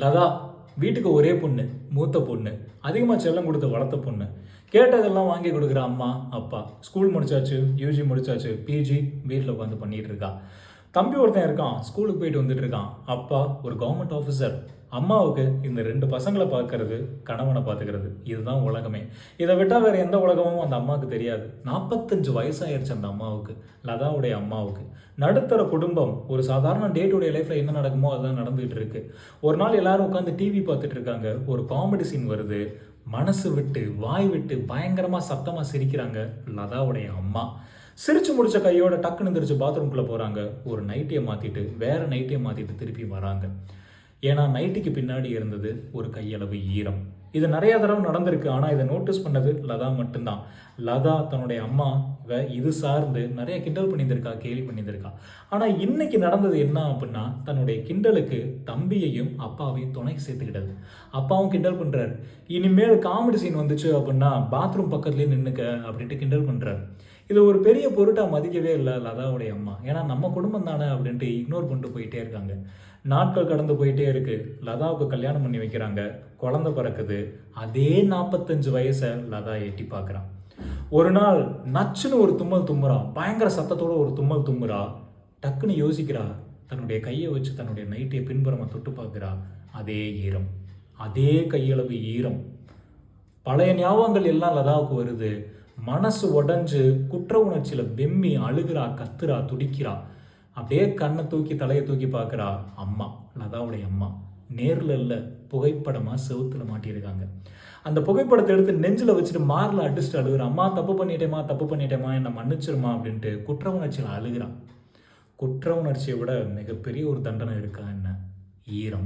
லதா வீட்டுக்கு ஒரே பொண்ணு, மூத்த பொண்ணு, அதிகமாக செல்லம் கொடுத்து வளர்த்த பொண்ணு. கேட்டதெல்லாம் வாங்கி கொடுக்குற அம்மா அப்பா. ஸ்கூல் முடிச்சாச்சு, யூஜி முடிச்சாச்சு, பிஜி வீட்டில் உட்காந்து பண்ணிட்டு இருக்கா. தம்பி ஒருத்தன் இருக்கான், ஸ்கூலுக்கு போயிட்டு வந்துட்டு இருக்கான். அப்பா ஒரு கவர்மெண்ட் ஆஃபீஸர். அம்மாவுக்கு இந்த 2 பசங்களை பார்க்கறது, கணவனை பார்த்துக்கிறது, இதுதான் உலகமே. இதை விட்டால் வேறு எந்த உலகமும் அந்த அம்மாவுக்கு தெரியாது. 45 வயசாயிருச்சு அந்த அம்மாவுக்கு, லதாவுடைய அம்மாவுக்கு. நடுத்தர குடும்பம். ஒரு சாதாரண டே டு டே லைஃப்பில் என்ன நடக்குமோ அதுதான் நடந்துகிட்டு இருக்கு. ஒரு நாள் எல்லாரும் உட்காந்து டிவி பார்த்துட்டு இருக்காங்க. ஒரு காமெடி சீன் வருது. மனசு விட்டு வாய் விட்டு பயங்கரமாக சத்தமாக சிரிக்கிறாங்க லதாவுடைய அம்மா. சிரிச்சு முடிச்ச கையோட டக்குன்னு எந்திரிச்சு பாத்ரூம்குள்ளே போகிறாங்க. ஒரு நைட்டியை மாற்றிட்டு வேற நைட்டியை மாற்றிட்டு திருப்பி வராங்க. ஏன்னா நைட்டிக்கு பின்னாடி இருந்தது ஒரு கையளவு ஈரம். இது நிறைய தடவை நடந்திருக்கு. ஆனால் இதை நோட்டீஸ் பண்ணது லதா மட்டும்தான். லதா தன்னுடைய அம்மா இது சார்ந்து நிறைய கிண்டல் பண்ணியிருந்திருக்கா, கேலி பண்ணியிருந்திருக்கா. ஆனால் இன்னைக்கு நடந்தது என்ன அப்படின்னா, தன்னுடைய கிண்டலுக்கு தம்பியையும் அப்பாவையும் துணைக்கு சேர்த்துக்கிட்டது. அப்பாவும் கிண்டல் பண்ணுறாரு. இனிமேல் காமெடி சீன் வந்துச்சு அப்படின்னா பாத்ரூம் பக்கத்துலேயே நின்றுக்க அப்படின்ட்டு கிண்டல் பண்ணுறாரு. இது ஒரு பெரிய பொருட்டாக மதிக்கவே இல்லை லதாவுடைய அம்மா. ஏன்னா நம்ம குடும்பம் தானே அப்படின்ட்டு இக்னோர் பண்ணிட்டு போயிட்டே இருக்காங்க. நாட்கள் கடந்து போயிட்டே இருக்கு. லதாவுக்கு கல்யாணம் பண்ணி வைக்கிறாங்க. குழந்தை பிறக்குது. அதே 45 வயசை லதா எட்டி பார்க்குறான். ஒரு நாள் நச்சுன்னு ஒரு தும்மல் தும்முறா. பயங்கர சத்தத்தோட ஒரு தும்மல் தும்முறா. டக்குன்னு யோசிக்கிறா. தன்னுடைய கையை வச்சு தன்னுடைய நைட்டியை பின்புறமாக தொட்டு பார்க்குறா. அதே ஈரம், அதே கையளவு ஈரம். பழைய ஞாபகங்கள் எல்லாம் லதாவுக்கு வருது. மனசு உடஞ்சு குற்ற உணர்ச்சியில் வெம்மி அழுகிறா, கத்துறா, துடிக்கிறா. அப்படியே கண்ணை தூக்கி தலையை தூக்கி பார்க்குறா அம்மா, லதாவுடைய அம்மா. நேரில் இல்லை, புகைப்படமாக செவுத்துல மாட்டியிருக்காங்க. அந்த புகைப்படத்தை எடுத்து நெஞ்சில் வச்சுட்டு மாரில் அடிச்சுட்டு அழுகிறா. அம்மா தப்பு பண்ணிட்டேமா என்னை மன்னிச்சிருமா அப்படின்ட்டு குற்ற உணர்ச்சியில் அழுகிறான். குற்ற உணர்ச்சியை விட மிகப்பெரிய ஒரு தண்டனை இருக்கா என்ன? ஈரம்.